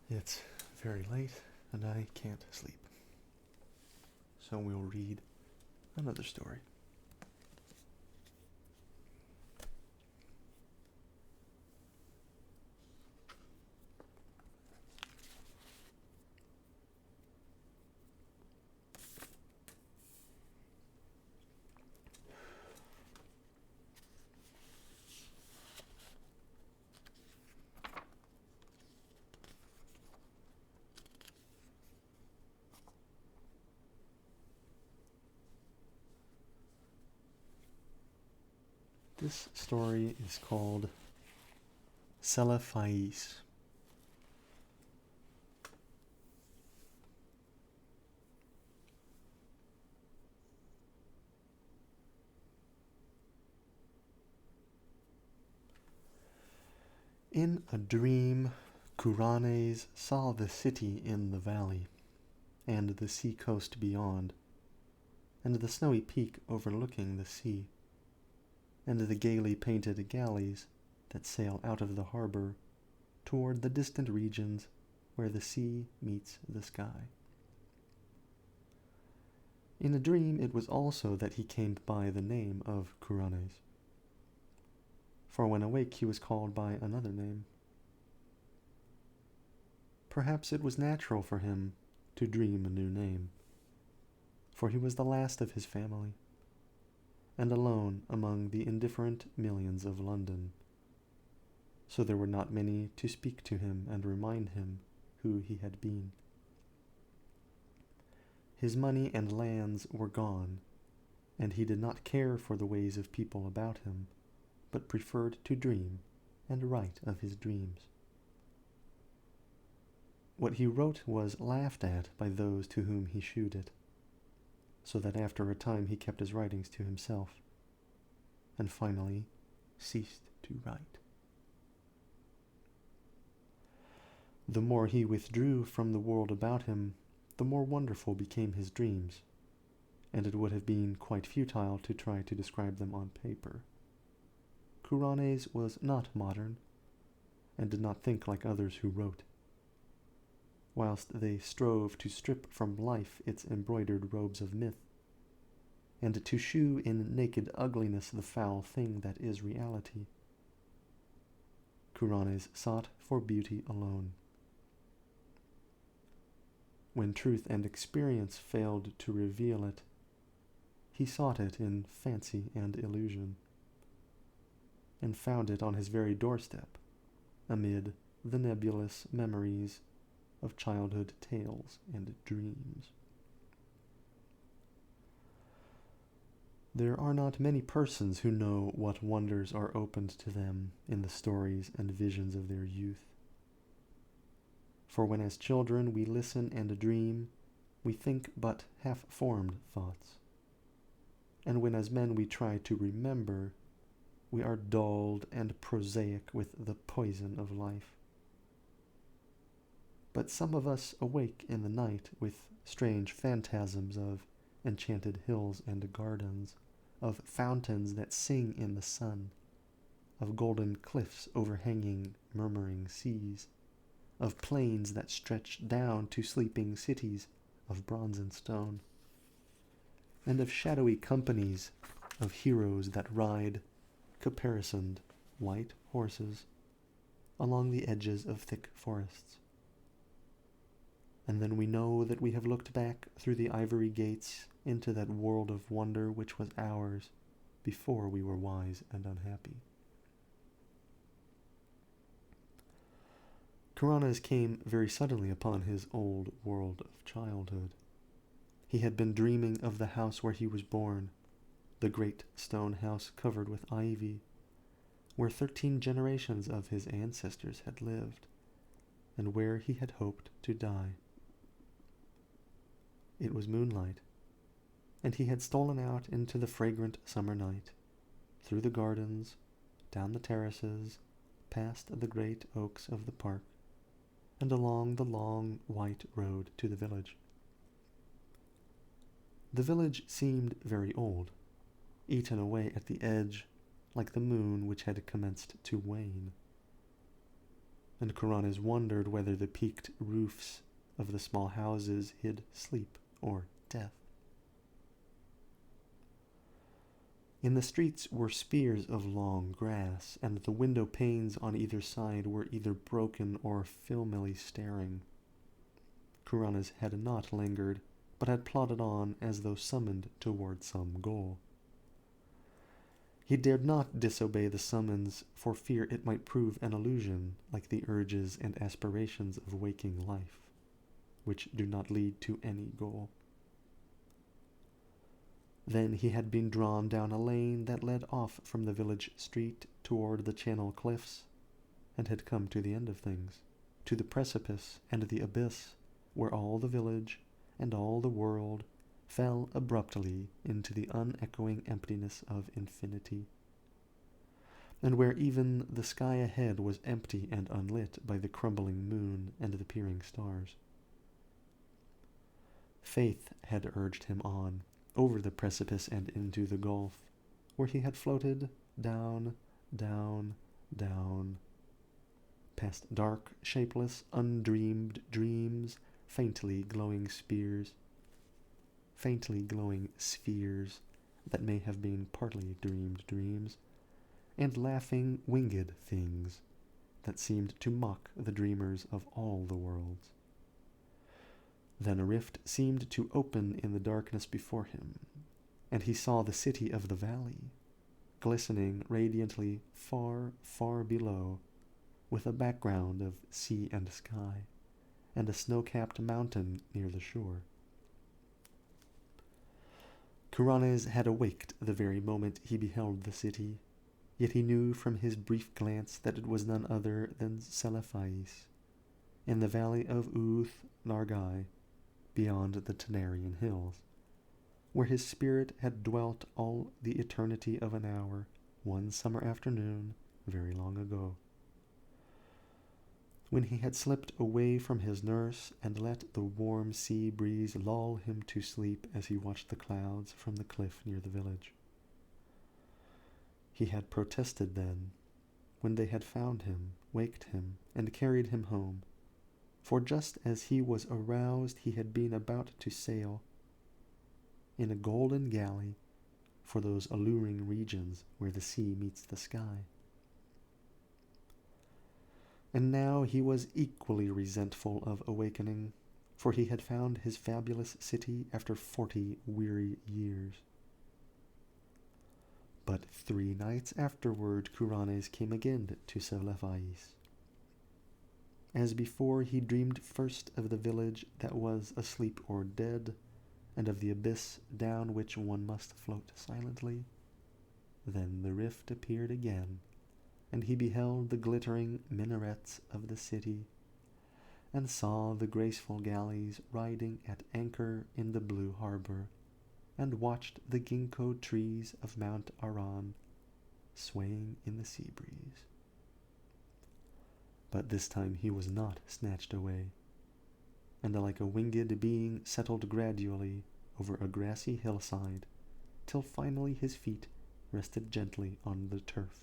It's very late and I can't sleep. So we'll read another story. This story is called Celephaïs. In a dream, Kuranes saw the city in the valley, and the sea coast beyond, and the snowy peak overlooking the sea, and the gaily painted galleys that sail out of the harbor toward the distant regions where the sea meets the sky. In a dream it was also that he came by the name of Kuranes, for when awake he was called by another name. Perhaps it was natural for him to dream a new name, for he was the last of his family, and alone among the indifferent millions of London, so there were not many to speak to him and remind him who he had been. His money and lands were gone, and he did not care for the ways of people about him, but preferred to dream and write of his dreams. What he wrote was laughed at by those to whom he shewed it, so that after a time he kept his writings to himself, and finally ceased to write. The more he withdrew from the world about him, the more wonderful became his dreams, and it would have been quite futile to try to describe them on paper. Kuranes was not modern, and did not think like others who wrote. Whilst they strove to strip from life its embroidered robes of myth, and to shew in naked ugliness the foul thing that is reality, Kuranes sought for beauty alone. When truth and experience failed to reveal it, he sought it in fancy and illusion, and found it on his very doorstep, amid the nebulous memories of childhood tales and dreams. There are not many persons who know what wonders are opened to them in the stories and visions of their youth. For when as children we listen and dream, we think but half-formed thoughts. And when as men we try to remember, we are dulled and prosaic with the poison of life. But some of us awake in the night with strange phantasms of enchanted hills and gardens, of fountains that sing in the sun, of golden cliffs overhanging murmuring seas, of plains that stretch down to sleeping cities of bronze and stone, and of shadowy companies of heroes that ride caparisoned white horses along the edges of thick forests. And then we know that we have looked back through the ivory gates into that world of wonder which was ours before we were wise and unhappy. Kuranes came very suddenly upon his old world of childhood. He had been dreaming of the house where he was born, the great stone house covered with ivy, where 13 generations of his ancestors had lived, and where he had hoped to die. It was moonlight, and he had stolen out into the fragrant summer night, through the gardens, down the terraces, past the great oaks of the park, and along the long white road to the village. The village seemed very old, eaten away at the edge, like the moon which had commenced to wane. and Kuranes wondered whether the peaked roofs of the small houses hid sleep or death. In the streets were spears of long grass, and the window panes on either side were either broken or filmily staring. Kuranes had not lingered, but had plodded on as though summoned toward some goal. He dared not disobey the summons for fear it might prove an illusion, like the urges and aspirations of waking life, which do not lead to any goal. Then he had been drawn down a lane that led off from the village street toward the Channel cliffs, and had come to the end of things, to the precipice and the abyss, where all the village and all the world fell abruptly into the unechoing emptiness of infinity, and where even the sky ahead was empty and unlit by the crumbling moon and the peering stars. Faith had urged him on, over the precipice and into the gulf, where he had floated down, down, down, past dark, shapeless, undreamed dreams, faintly glowing spheres that may have been partly dreamed dreams, and laughing winged things that seemed to mock the dreamers of all the worlds. Then a rift seemed to open in the darkness before him, and he saw the city of the valley, glistening radiantly far, far below, with a background of sea and sky, and a snow-capped mountain near the shore. Kuranes had awaked the very moment he beheld the city, yet he knew from his brief glance that it was none other than Celephaïs, in the valley of Uth Nargai, beyond the Tanarian hills, where his spirit had dwelt all the eternity of an hour, one summer afternoon, very long ago, when he had slipped away from his nurse and let the warm sea breeze lull him to sleep as he watched the clouds from the cliff near the village. He had protested then, when they had found him, waked him, and carried him home, for just as he was aroused he had been about to sail in a golden galley for those alluring regions where the sea meets the sky. And now he was equally resentful of awakening, for he had found his fabulous city after 40 weary years. But 3 nights afterward Kuranes came again to Celephaïs. As before, he dreamed first of the village that was asleep or dead, and of the abyss down which one must float silently. Then the rift appeared again, and he beheld the glittering minarets of the city, and saw the graceful galleys riding at anchor in the blue harbor, and watched the ginkgo trees of Mount Aran swaying in the sea breeze. But this time he was not snatched away, and like a winged being settled gradually over a grassy hillside, till finally his feet rested gently on the turf.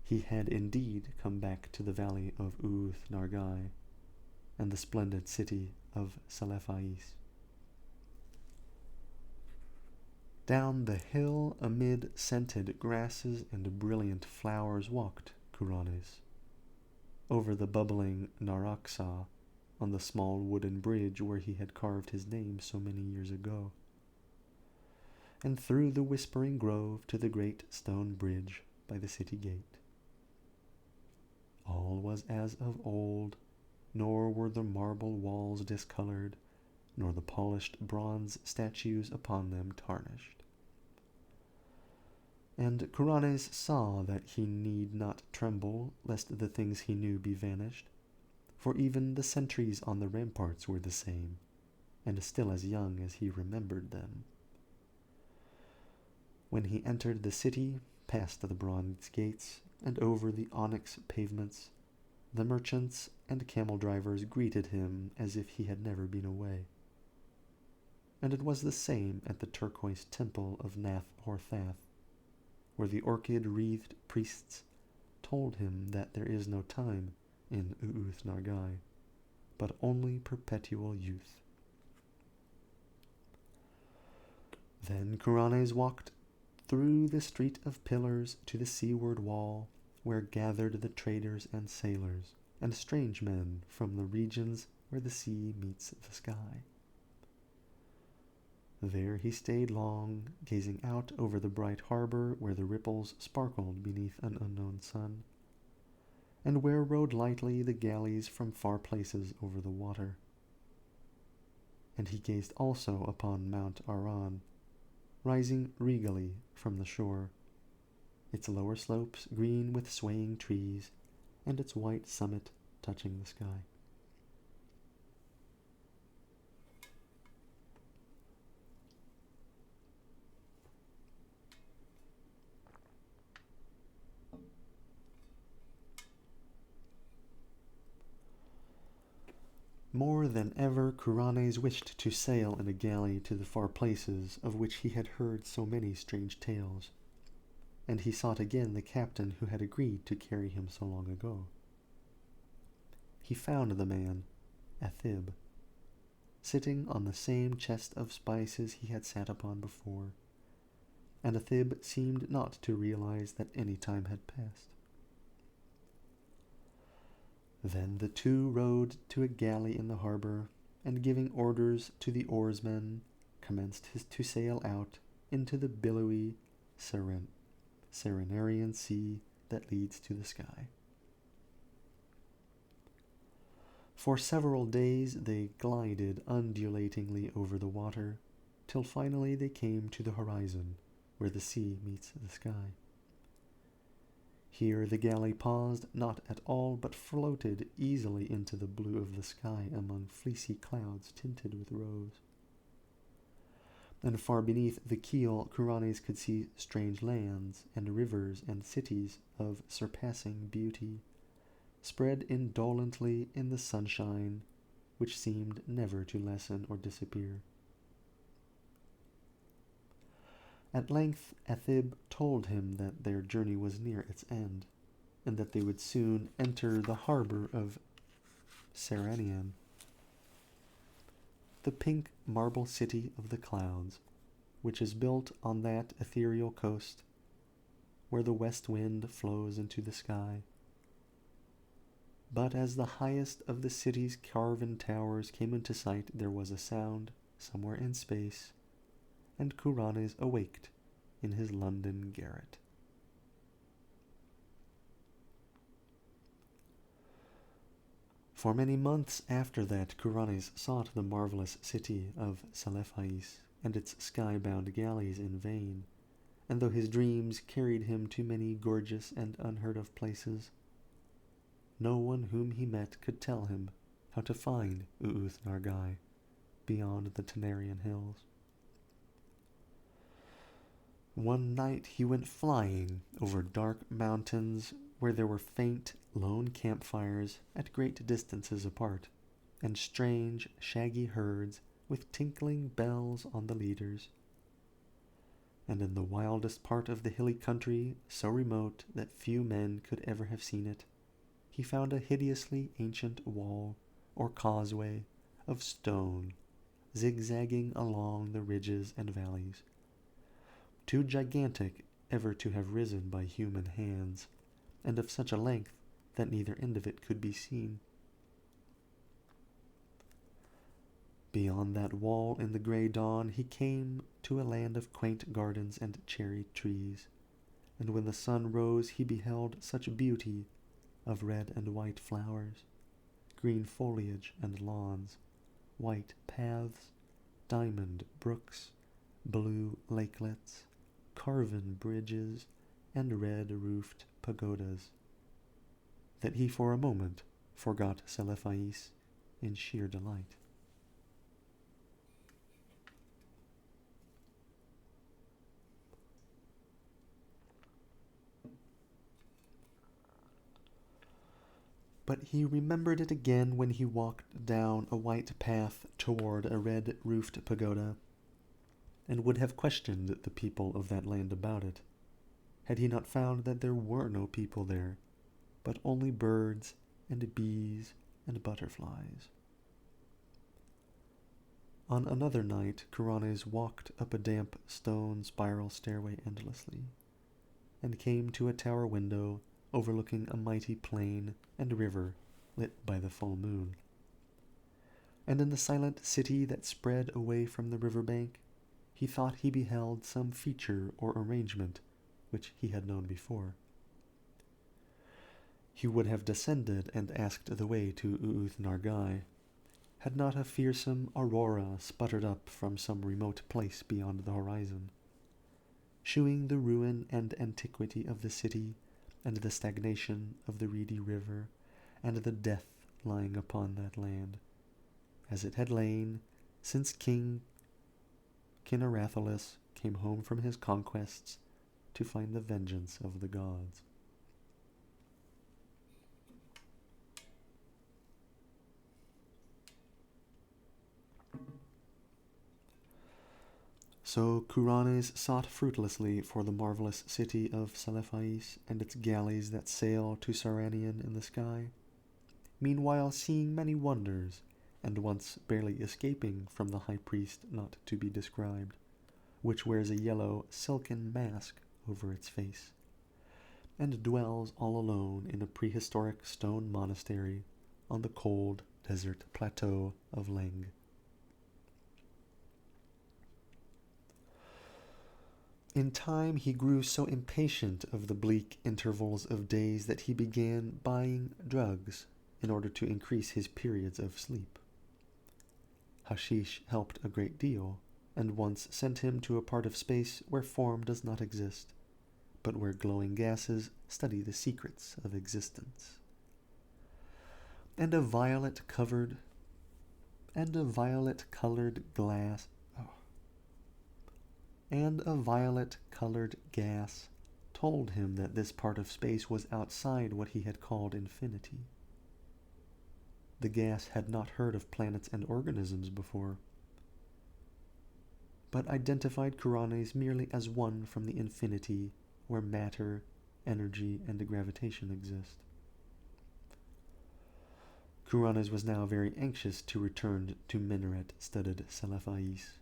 He had indeed come back to the valley of Uth Nargai and the splendid city of Celephaïs. Down the hill amid scented grasses and brilliant flowers walked Kuranes, over the bubbling Naraksa on the small wooden bridge where he had carved his name so many years ago, and through the whispering grove to the great stone bridge by the city gate. All was as of old, nor were the marble walls discolored, nor the polished bronze statues upon them tarnished. And Kuranes saw that he need not tremble lest the things he knew be vanished, for even the sentries on the ramparts were the same, and still as young as he remembered them. When he entered the city, past the bronze gates, and over the onyx pavements, the merchants and camel drivers greeted him as if he had never been away. And it was the same at the turquoise temple of Nath Horthath, where the orchid-wreathed priests told him that there is no time in U'uth Nargai, but only perpetual youth. Then Kuranes walked through the street of pillars to the seaward wall, where gathered the traders and sailors, and strange men from the regions where the sea meets the sky. There he stayed long, gazing out over the bright harbor where the ripples sparkled beneath an unknown sun, and where rode lightly the galleys from far places over the water. And he gazed also upon Mount Aran, rising regally from the shore, its lower slopes green with swaying trees, and its white summit touching the sky. More than ever, Kuranes wished to sail in a galley to the far places of which he had heard so many strange tales, and he sought again the captain who had agreed to carry him so long ago. He found the man, Athib, sitting on the same chest of spices he had sat upon before, and Athib seemed not to realize that any time had passed. Then the two rowed to a galley in the harbor, and giving orders to the oarsmen, commenced to sail out into the billowy Serenarian sea that leads to the sky. For several days they glided undulatingly over the water, till finally they came to the horizon, where the sea meets the sky. Here the galley paused not at all, but floated easily into the blue of the sky among fleecy clouds tinted with rose. And far beneath the keel Kuranes could see strange lands and rivers and cities of surpassing beauty, spread indolently in the sunshine, which seemed never to lessen or disappear. At length Athib told him that their journey was near its end, and that they would soon enter the harbor of Seranian, the pink marble city of the clouds, which is built on that ethereal coast where the west wind flows into the sky. But as the highest of the city's carven towers came into sight, there was a sound somewhere in space, and Kuranes awaked in his London garret. For many months after that, Kuranes sought the marvelous city of Celephaïs and its sky-bound galleys in vain, and though his dreams carried him to many gorgeous and unheard-of places, no one whom he met could tell him how to find U'uth Nargai beyond the Tanarian hills. One night he went flying over dark mountains where there were faint, lone campfires at great distances apart, and strange, shaggy herds with tinkling bells on the leaders. And in the wildest part of the hilly country, so remote that few men could ever have seen it, he found a hideously ancient wall or causeway of stone, zigzagging along the ridges and valleys, too gigantic ever to have risen by human hands, and of such a length that neither end of it could be seen. Beyond that wall in the grey dawn he came to a land of quaint gardens and cherry trees, and when the sun rose he beheld such beauty of red and white flowers, green foliage and lawns, white paths, diamond brooks, blue lakelets, carven bridges, and red-roofed pagodas, that he for a moment forgot Celephaïs in sheer delight. But he remembered it again when he walked down a white path toward a red-roofed pagoda, and would have questioned the people of that land about it, had he not found that there were no people there, but only birds and bees and butterflies. On another night, Kuranes walked up a damp stone spiral stairway endlessly, and came to a tower window overlooking a mighty plain and river lit by the full moon. And in the silent city that spread away from the river bank, he thought he beheld some feature or arrangement which he had known before. He would have descended and asked the way to Uth-Nargai, had not a fearsome aurora sputtered up from some remote place beyond the horizon, shewing the ruin and antiquity of the city, and the stagnation of the reedy river, and the death lying upon that land, as it had lain since King Kinarathalis came home from his conquests to find the vengeance of the gods. So Kuranes sought fruitlessly for the marvelous city of Celephaïs and its galleys that sail to Saranian in the sky, meanwhile seeing many wonders, and once barely escaping from the high priest not to be described, which wears a yellow silken mask over its face, and dwells all alone in a prehistoric stone monastery on the cold desert plateau of Leng. In time he grew so impatient of the bleak intervals of days that he began buying drugs in order to increase his periods of sleep. Hashish helped a great deal, and once sent him to a part of space where form does not exist, but where glowing gases study the secrets of existence. And a violet-colored gas told him that this part of space was outside what he had called infinity. The gas had not heard of planets and organisms before, but identified Kuranes merely as one from the infinity where matter, energy, and gravitation exist. Kuranes was now very anxious to return to minaret-studded Celephaïs,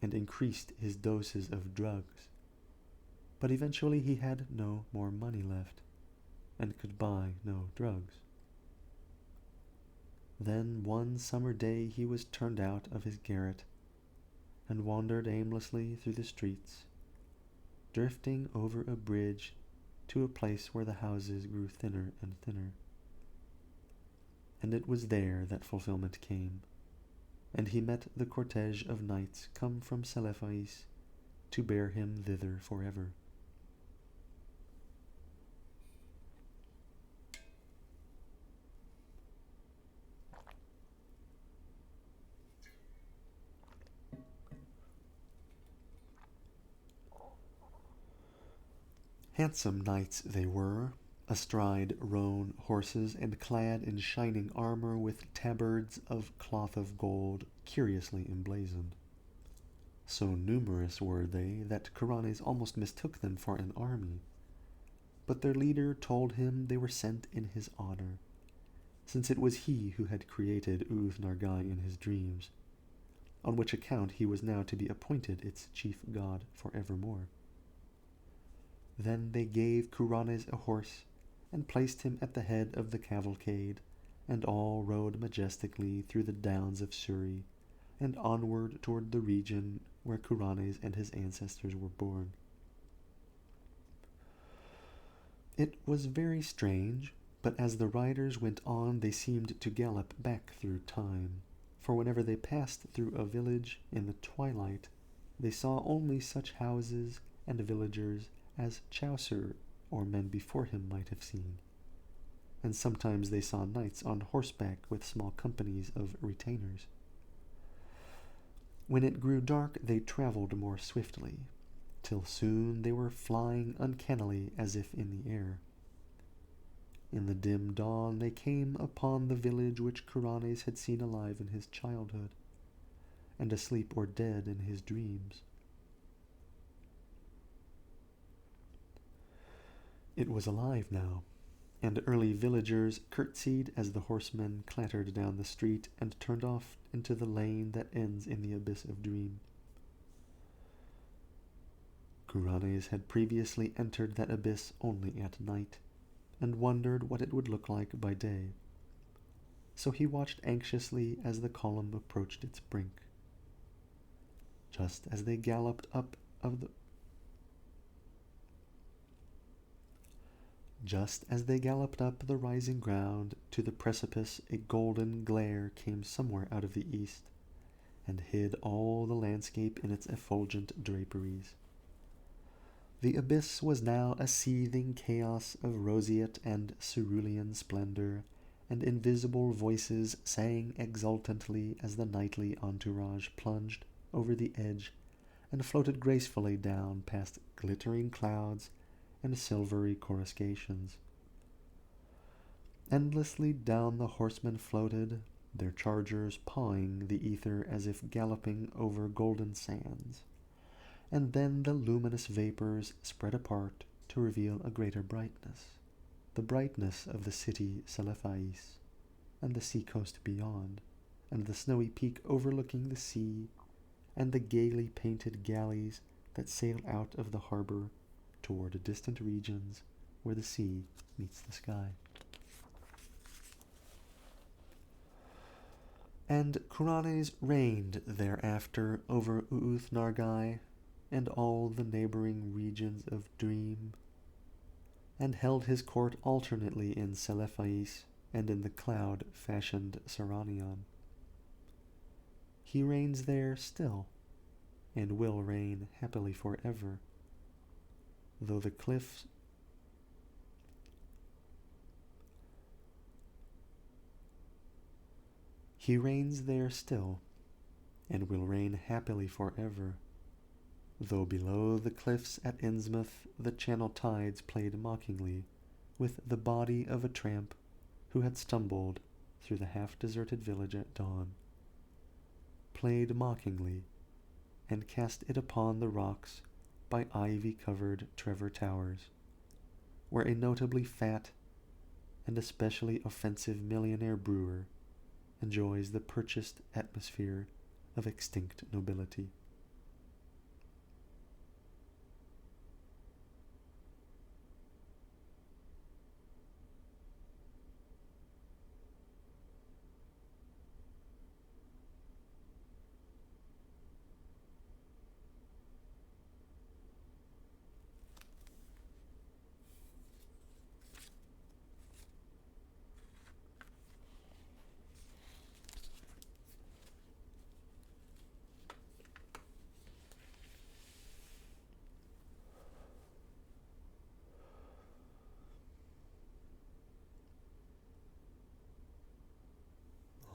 and increased his doses of drugs, but eventually he had no more money left, and could buy no drugs. Then one summer day he was turned out of his garret, and wandered aimlessly through the streets, drifting over a bridge to a place where the houses grew thinner and thinner. And it was there that fulfillment came, and he met the cortege of knights come from Celephaïs to bear him thither forever. Handsome knights they were, astride roan horses and clad in shining armor with tabards of cloth of gold curiously emblazoned. So numerous were they that Kuranes almost mistook them for an army, but their leader told him they were sent in his honor, since it was he who had created Uth-Nargai in his dreams, on which account he was now to be appointed its chief god for evermore. Then they gave Kuranes a horse, and placed him at the head of the cavalcade, and all rode majestically through the downs of Suri, and onward toward the region where Kuranes and his ancestors were born. It was very strange, but as the riders went on they seemed to gallop back through time, for whenever they passed through a village in the twilight, they saw only such houses and villagers as Chaucer or men before him might have seen, and sometimes they saw knights on horseback with small companies of retainers. When it grew dark they traveled more swiftly, till soon they were flying uncannily as if in the air. In the dim dawn they came upon the village which Kuranes had seen alive in his childhood, and asleep or dead in his dreams. It was alive now, and early villagers curtsied as the horsemen clattered down the street and turned off into the lane that ends in the abyss of dream. Kuranes had previously entered that abyss only at night, and wondered what it would look like by day. So he watched anxiously as the column approached its brink. Just as they galloped up the rising ground to the precipice, a golden glare came somewhere out of the east, and hid all the landscape in its effulgent draperies. The abyss was now a seething chaos of roseate and cerulean splendor, and invisible voices sang exultantly as the nightly entourage plunged over the edge and floated gracefully down past glittering clouds and silvery coruscations. Endlessly down the horsemen floated, their chargers pawing the ether as if galloping over golden sands. And then the luminous vapors spread apart to reveal a greater brightness, the brightness of the city Celephaïs, and the sea-coast beyond, and the snowy peak overlooking the sea, and the gaily painted galleys that sail out of the harbor toward distant regions where the sea meets the sky. And Kuranes reigned thereafter over Uth-Nargai and all the neighboring regions of dream, and held his court alternately in Celephaïs and in the cloud-fashioned Saranion. He reigns there still, and will reign happily forever, though the cliffs He reigns there still, and will reign happily forever, though below the cliffs at Innsmouth the channel tides played mockingly with the body of a tramp who had stumbled through the half-deserted village at dawn, played mockingly, and cast it upon the rocks by ivy-covered Trevor Towers, where a notably fat and especially offensive millionaire brewer enjoys the purchased atmosphere of extinct nobility.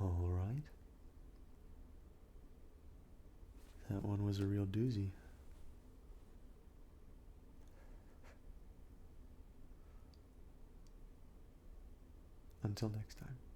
All right. That one was a real doozy. Until next time.